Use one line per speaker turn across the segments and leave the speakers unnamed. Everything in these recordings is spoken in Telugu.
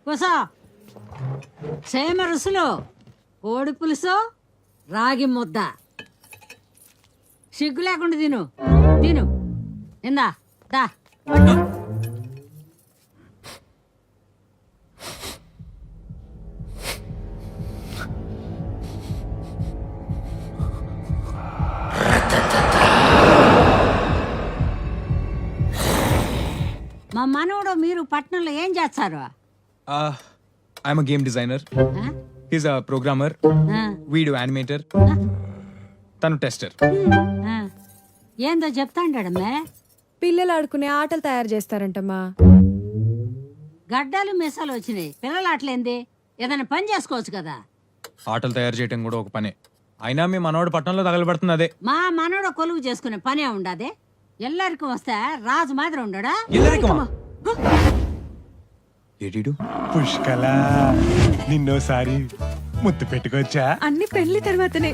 కూసో. సేమ రుసులు, కోడి పులుసు, రాగి ముద్ద. సిగ్గు లేకుండా తిను తిను. ఇందా దా. మా మనవడు మీరు పట్టణంలో ఏం చేస్తారు?
I'm a game designer, he's a programmer, వీడు యానిమేటర్, తను టెస్టర్.
ఏందో చెప్తాండమ్మే.
పిల్లలు ఆడుకునే ఆటలు తయారు చేస్తారంటమ్మా.
గడ్డలు మిసాలు వచ్చినాయి, పిల్లలు ఆటలేంది? ఏదైనా పని చేసుకోవచ్చు కదా.
ఆటలు తయారు చేయడం కూడా ఒక పనే. అయినా మీ మనవాడు పట్టణంలో తగలబడుతుంది అదే.
మా మనవడు కొలువు చేసుకునే పనే ఉండదే. ఎల్లరికి వస్తే రాజు మాదిరి ఉండడా?
పుష్కల నిన్నోసారి ముద్దు పెట్టుకోవచ్చా?
అన్ని పెళ్లి తర్వాతనే.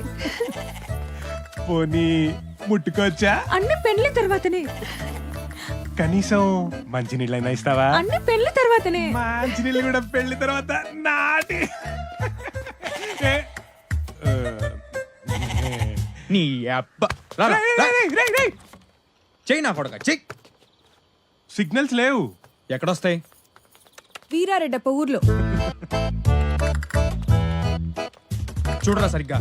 పోనీ ముట్టుకోవచ్చా?
అన్ని పెళ్లి తర్వాతనే.
కనీసం మంచినీళ్ళైనా ఇస్తావా?
అన్ని పెళ్లి తర్వాతనే.
మంచినీళ్ళు కూడా పెళ్లి తర్వాత నాటి.
నీ అబ్బా చెయ్యి నా కొడక చెయ్యి.
సిగ్నల్స్ లేవు.
ఎక్కడొస్తాయి?
వీరారెడ్డప్ప ఊర్లో.
చూడరా సరిగ్గా.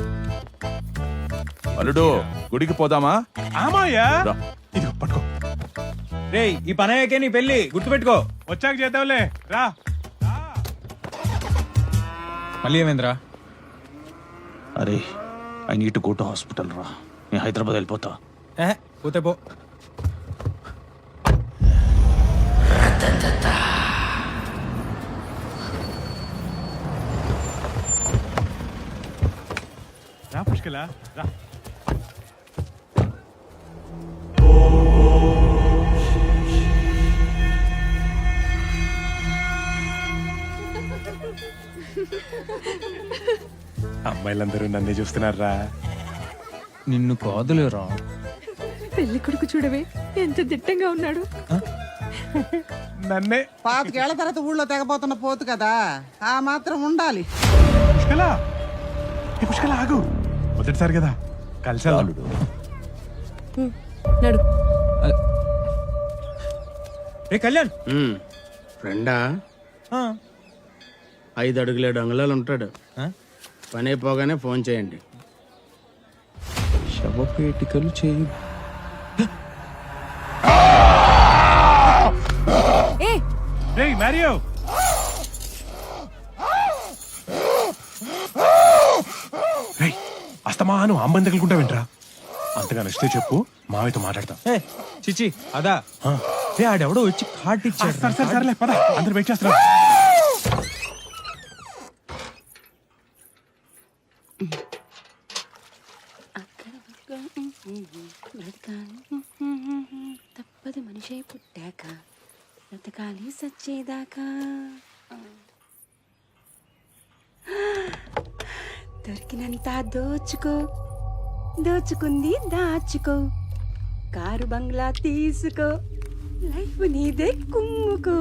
అల్లుడు గుడికి పోదామా?
ఆమాయ్యా, ఇది పట్టుకో.
రేయ్, ఈ పని అయ్యాకే నీ పెళ్లి గుర్తుపెట్టుకో.
వచ్చాక చేద్దాంలే, రా.
మళ్ళీ ఏమైందిరా?
అరే I need to go to hospital రా. నేను హైదరాబాద్ వెళ్ళిపోతా.
పోతే పో.
రా పుష్కల, రా. అమ్మాయిలందరూ నన్నే చూస్తున్నారా?
నిన్ను కాదులేరా.
పెళ్లి కొడుకు చూడవే ఎంత దిట్టంగా ఉన్నాడు.
నన్నే.
పాతికేళ్ల తర్వాత ఊళ్ళో తెగపోతున్న పోతు కదా, ఆ మాత్రం ఉండాలి.
పుష్కల, ఏ పుష్కల ఆగు. మొదటిసారి కదా కలిసి
అల్లుడు
నడు.
రే కళ్యాణ్.
ఫ్రెండా? 5 అడుగుల 7 అంగుళాలు ఉంటాడు. పని అయిపోగానే ఫోన్ చేయండి.
శవపేటికలు చేయి.
ఏ
రేయ్ మారియో, రేయ్ అస్తమాను అమ్మని తగులుకుంటా వింటరా. అంతగా నచ్చితే చెప్పు, మావితో మాట్లాడతా.
చిచి అదా. రే ఆడెవడో వచ్చి కార్డు ఇచ్చాడు.
సరే సరే సరేలే, పద, అందరు వెయిట్ చేస్తున్నారు.
తప్పదు మనిషి పుట్టాక బ్రతకాలి సచ్చేదాకా. దొరికినంత దోచుకో, దోచుకుంది దాచుకో, కారు బంగ్లా తీసుకో, లైఫ్ నీదే కుమ్ముకో.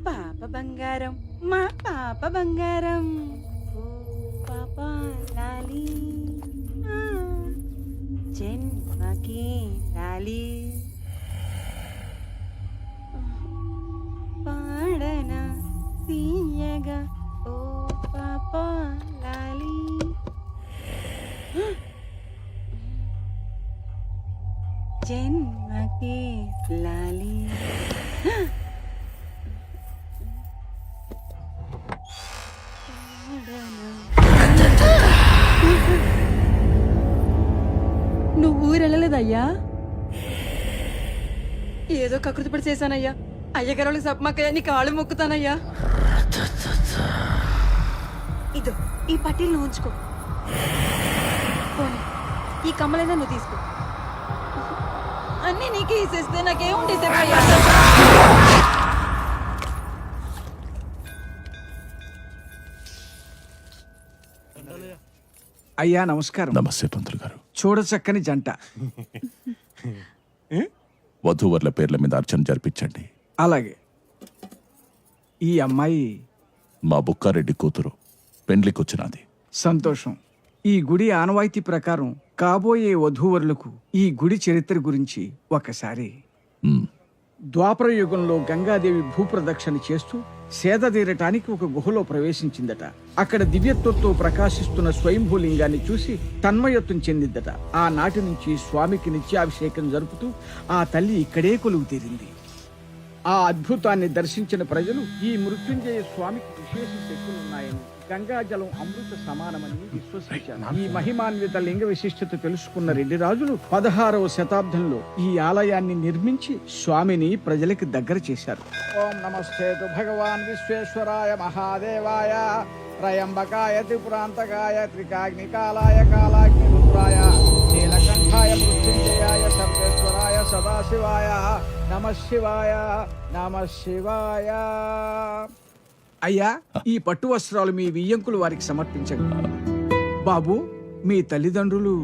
పాప బంగారం, మా పాప బంగారం, ఓ పాప లాలి, జన్మకి లాలి, పాడన తీయగా ఓ పాప లాలి. జన్మకి లాలి.
నువ్వు ఊరెళ్ళలేదయ్యా?
ఏదో కకృతి పడి చేశానయ్యా. అయ్యగారు సప్మాకయ్యా, నీ కాళ్ళు మొక్కుతానయ్యా. ఇదో ఈ పట్టీలు నువ్వు ఉంచుకో. పోనీ ఈ కమ్మలైనా నువ్వు తీసుకో. అన్నీ నీకే ఇసేస్తే నాకేముండేదే.
అయ్యా నమస్కారం.
నమస్తే పంతులు గారు.
చూడచక్కని జంట.
వధూవర్ల పేర్ల మీద అర్చన జరిపించండి.
అలాగే. ఈ అమ్మాయి
మా బుక్కారెడ్డి కూతురు, పెండ్లికొచ్చినది.
సంతోషం. ఈ గుడి ఆనవాయితీ ప్రకారం కాబోయే వధూవరులకు ఈ గుడి చరిత్ర గురించి ఒకసారి. ద్వాపర యుగంలో గంగాదేవి భూప్రదక్షిణ చేస్తూ సేద తీరటానికి ఒక గుహలో ప్రవేశించిందట. అక్కడ దివ్యత్వంతో ప్రకాశిస్తున్న స్వయంభూలింగాన్ని చూసి తన్మయత్వం చెందిందట. ఆనాటి నుంచి స్వామికి నిత్యాభిషేకం జరుపుతూ ఆ తల్లి ఇక్కడే కొలువు తీరింది. ఆ అద్భుతాన్ని దర్శించిన ప్రజలు ఈ మృత్యుంజయ స్వామికి విశేష శక్తులున్నాయని, గంగాజలం అమృత సమానమని విశ్వసించారు. ఈ మహిమాన్విత లింగ విశిష్టత తెలుసుకున్న రెడ్డి రాజులు 16వ శతాబ్దంలో ఈ ఆలయాన్ని నిర్మించి స్వామిని ప్రజలకు దగ్గర చేశారు. ఓం నమస్తేతు భగవాన్ విశ్వేశ్వరాయ మహాదేవాయ త్రయంబకాయ త్రిపురాంతకాయ త్రికాగ్నికాలాయ కాలాగ్ని రుద్రాయ నీలకంఠాయ మృత్యుంజయాయ సర్వేశ్వరాయ సదాశివాయ నమః శివాయ నమః శివాయ. అయ్యా, ఈ పట్టు వస్త్రాలు మీ వియ్యంకులు వారికి సమర్పించండి. బాబు, మీ తల్లిదండ్రులు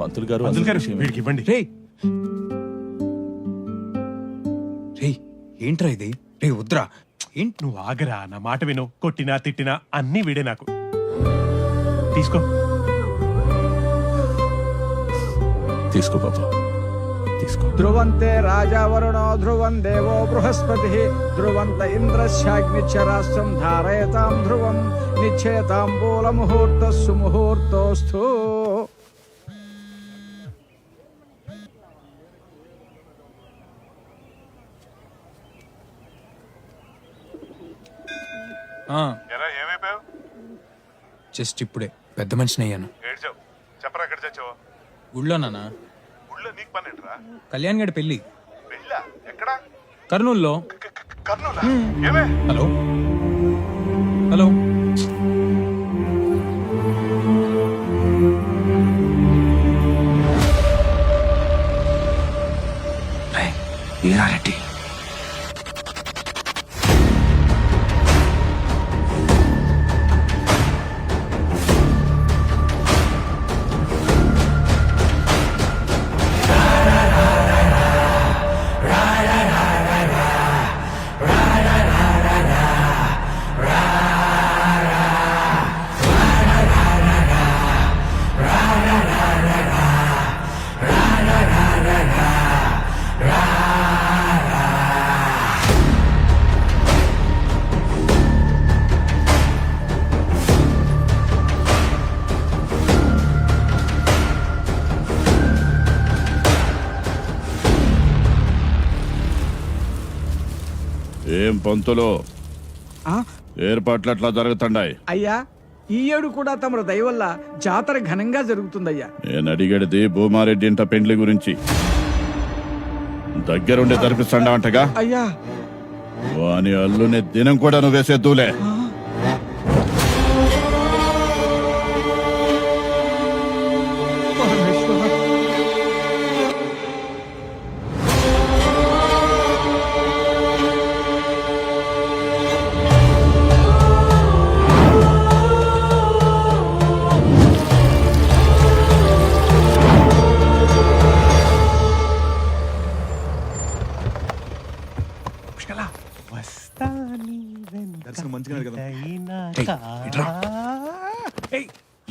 పంతులు గారు
వీడికి ఇవ్వండి.
ఏంట్రా ఇది? రే వద్దురా. ఏంటి?
నువ్వు ఆగరా, నా మాట విను. కొట్టినా తిట్టినా అన్నీ వీడే నాకు. తీసుకో
తీసుకో బాబా, తీసుకో.
ధ్రువంతే రాజా వరుణో ధ్రువం దేవో బృహస్పతి ధ్రువంత ఇంద్రశాగ్నిచ్చరాస్త్రం ధారయతాం ధ్రువం నిశ్చేతాం బూల ముహూర్త సుముహూర్తోస్తు.
జస్ట్ ఇప్పుడే పెద్ద మనిషిని అయ్యాను.
చెప్పరా, ఎక్కడ చచ్చావు?
గుళ్ళో నాన్న.
ఊళ్ళో నీకు పని ఏంట్రా?
కళ్యాణ్ గడి పెళ్లి.
పెళ్ళా? ఎక్కడ?
కర్నూలులో.
కర్నూలా? ఏమే?
Hello hello.
వీరారెడ్డి
ఏం పంతులు,
ఆ,
ఏర్పాట్లు ఎట్లా జరుగుతుండాయి?
అయ్యా, ఈ ఏడు కూడా తమరు దయ వల్ల జాతర ఘనంగా జరుగుతుందయ్యా.
నేను అడిగేది భూమారెడ్డి ఇంట పెండ్లి గురించి. దగ్గరుండి జరిపిస్తాడా అంటగా?
అయ్యా,
వాని అల్లుని దినం కూడా నువ్వు వేసేద్దులే.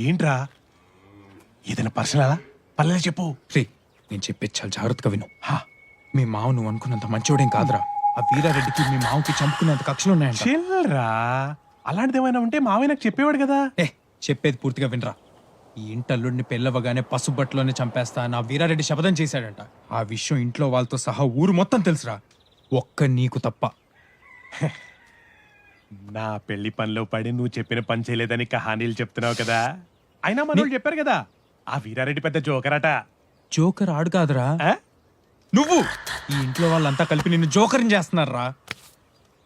ఏంట్రా, ఏదైనా పర్సనలా? పర్లేదు చెప్పు.
రే, నేను చెప్పేది చాలా జాగ్రత్తగా విను. మీ మావ నువ్వు అనుకున్నంత మంచోడేం కాదురా. ఆ వీరారెడ్డికి మీ మావకి చంపుకునేంత కక్షలు ఉన్నాయంట.
చిల్రా, అలాంటిది ఏమైనా ఉంటే మావయ్య నాకు చెప్పేవాడు కదా.
చెప్పేది పూర్తిగా వినరా. ఈ ఇంటల్లుడిని పెళ్ళవగానే పసుబట్లోనే చంపేస్తా నా వీరారెడ్డి శపథం చేశాడంట. ఆ విషయం ఇంట్లో వాళ్ళతో సహా ఊరు మొత్తం తెలుసురా, ఒక్క నీకు తప్ప.
నా పెళ్లి పనిలో పడి నువ్వు చెప్పిన పని చేయలేదని కహానీలు చెప్తున్నావు కదా. అయినా మనోళ్ళు చెప్పారు కదా, ఆ వీరారెడ్డి పెద్ద జోకరట.
జోకర్ ఆడు కాదురా, నువ్వు. ఈ ఇంట్లో వాళ్ళంతా కలిపి నిన్ను జోకర్ని చేస్తున్నారా.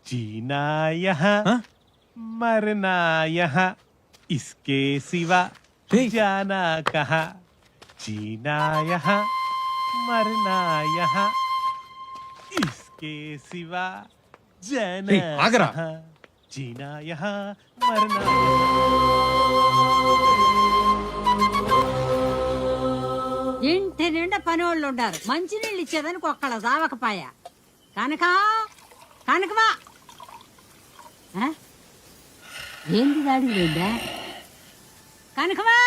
జీనా యహా మరనా యహా ఇస్కే సివా జానా కహా. జీనా యహా మరనా యహా ఇస్కే సివా జానా
ఆగరా.
జీనా యహా మరనా
ఇంటి నిండా పని వాళ్ళు ఉండారు మంచినీళ్ళు ఇచ్చేదానికి ఒక్కళ్ళ దావకపాయ కనక కనకమా ఆ? ఏంది దాడి లేదా కనకమా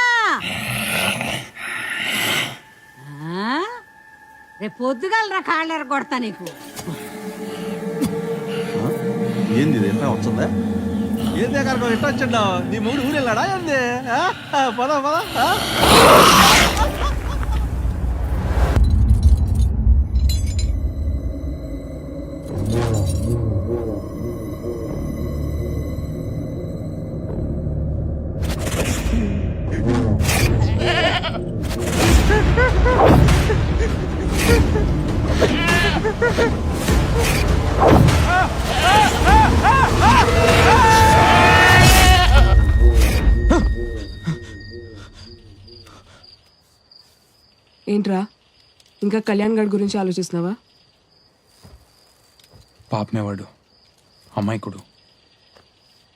ఆ? రేపు పొద్దుగాలరా కాళ్ళెర కొడతా నీకు
ఏంది ఇది ఎట్లా వచ్చిందా ఏందే కనుక ఎట్లా వచ్చిండా నీ మూడు ఊరు వెళ్ళాడా ఏంది పద పద
ఏంట్రా ఇంకా కళ్యాణ్ గడ్ గురించి ఆలోచిస్తున్నావా?
పాపమేవాడు అమాయకుడు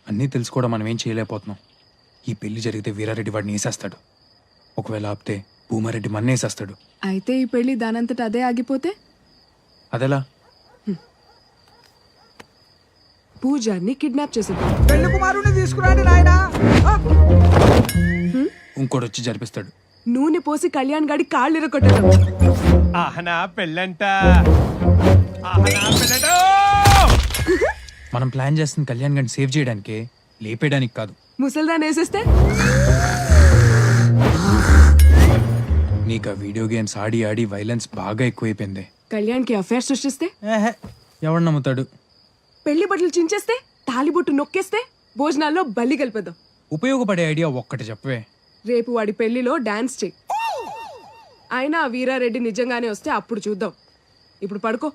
అన్నీ తెలిసి కూడా మనం ఏం చేయలేకపోతున్నాం. ఈ పెళ్లి జరిగితే వీరారెడ్డి వాడిని వేసేస్తాడు. ఒకవేళ ఆపితే భూమారెడ్డి మన్నే వేసేస్తాడు.
అయితే ఈ పెళ్లి దానంతట అదే ఆగిపోతే
అదెలా?
పూజారిని కిడ్నాప్ చేసేద్దాం.
పెళ్లి కుమారుని తీసుకురాండి నాయనా.
ఇంకోటి వచ్చి జరిపిస్తాడు.
నూనె పోసి కళ్యాణ్ గడి కాళ్ళు ఇరగొట్టడం.
ఆహనా పెళ్ళంట ఆహనా పెళ్ళంట
మనం ప్లాన్ చేస్తుంది కళ్యాణ్ గడిని సేవ్ చేయడానికే, లేపేయడానికి కాదు.
ముసల్దాన్ వేసేస్తే
నీకు ఆ వీడియో గేమ్స్ ఆడి ఆడి వైలెన్స్ బాగా ఎక్కువైపోయింది.
కళ్యాణ్కి అఫేర్ సృష్టిస్తే,
ఎవడు నమ్ముతాడు?
పెళ్లి బట్టలు చించేస్తే, తాలిబొట్టు నొక్కేస్తే, భోజనాల్లో బల్లి కలిపేద్దాం.
ఉపయోగపడే ఐడియా ఒక్కటి చెప్పవే.
రేపు వాడి పెళ్లిలో డాన్స్ చెయ్యి. అయినా ఆ వీరారెడ్డి నిజంగానే వస్తే అప్పుడు చూద్దాం. ఇప్పుడు పడుకో.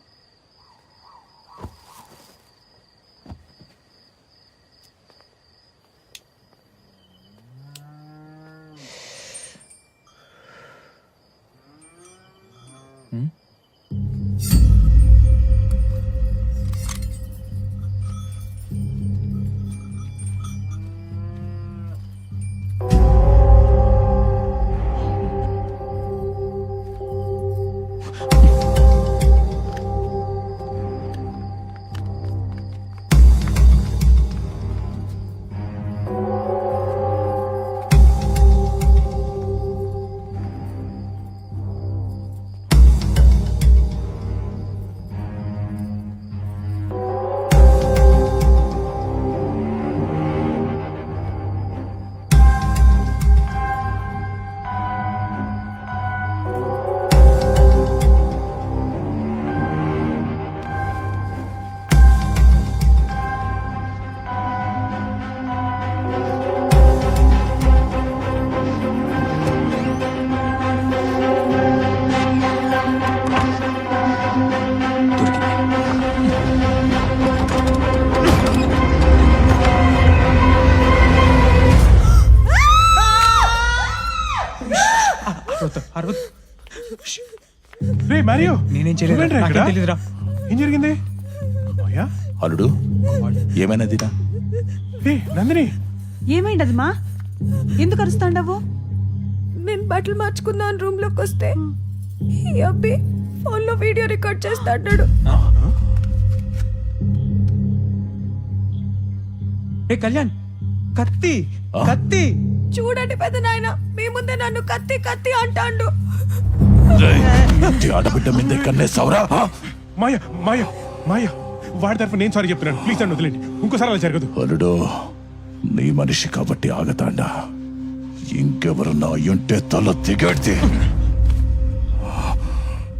రే మరియో
నేనేం చేయలేదు.
నువ్వేంట్రా ఇక్కడ?
నాకేం తెలీదురా.
ఏం జరిగింది? అమ్మయ్యా.
అల్లుడు ఏమైనదిరా?
ఏ నందిని
ఏమైంది మా ఎందుకు అరుస్తాండవు?
నేను బట్టలు మార్చుకుందాం రూమ్ లోకి వస్తే ఈ అబ్బి ఫోన్ లో వీడియో రికార్డ్ చేస్తాడు.
ఏ కళ్యాణ్, కత్తి కత్తి.
చూడండి పెద్ద నాయన, మీ ముందే నన్ను కత్తి కత్తి అంటాండు.
ఆడబిడ్డ మీద కన్నే సవరా.
మాయ మాయ మాయ వాడి తరఫు నేను సారీ చెప్తున్నాను. ప్లీజ్ నన్ను వదిలేండి. ఇంకోసారి అలా జరగదు.
అల్లుడు నీ మనిషి కాబట్టి ఆగతాండా. ఇంకెవరన్నా అయ్యుంటే తల దిగేడ్తి.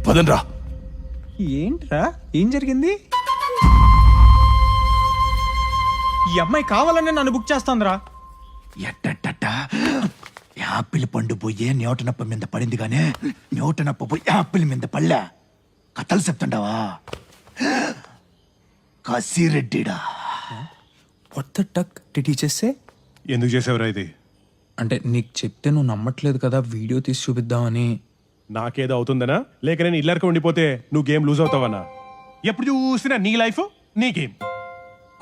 పదండ్రా.
ఏంట్రా ఏం జరిగింది? ఈ అమ్మాయి కావాలనే నన్ను బుక్ చేస్తాందిరా.
ఎట్టట యాపిల్ పండు పోయే న్యూటనప్ప మీద పడింది గానే న్యూటనప్ప పోయి యాపిల్ మీద పళ్ళా. కథలు చెప్తుండవా? కసిరెడ్డిడా.
కొత్త టక్ టీచర్సే.
ఎందుకు చేసావురా ఇది?
అంటే నీకు చెప్తే నువ్వు నమ్మట్లేదు కదా, వీడియో తీసి చూపిద్దామని.
నాకేదో అవుతుందనా, లేక నేను ఇల్లరికి ఉండిపోతే నువ్వు గేమ్ లూజ్ అవుతావనా? ఎప్పుడు చూసినా నీ లైఫ్ నీ గేమ్.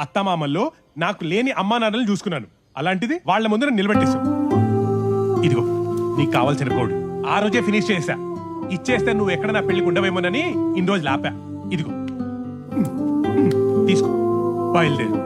అత్తమామల్లో నాకు లేని అమ్మా నాన్నలు చూసుకున్నాను, అలాంటిది వాళ్ళ ముందర నిలబెట్టేశావు. ఇదిగో నీకు కావాల్సిన కోడ్ ఆ రోజే ఫినిష్ చేసా. ఇచ్చేస్తే నువ్వు ఎక్కడ నా పెళ్లికి ఉండవేమోనని ఇన్ని రోజులు ఆపా. ఇదిగో తీసుకో, బయలుదేరు.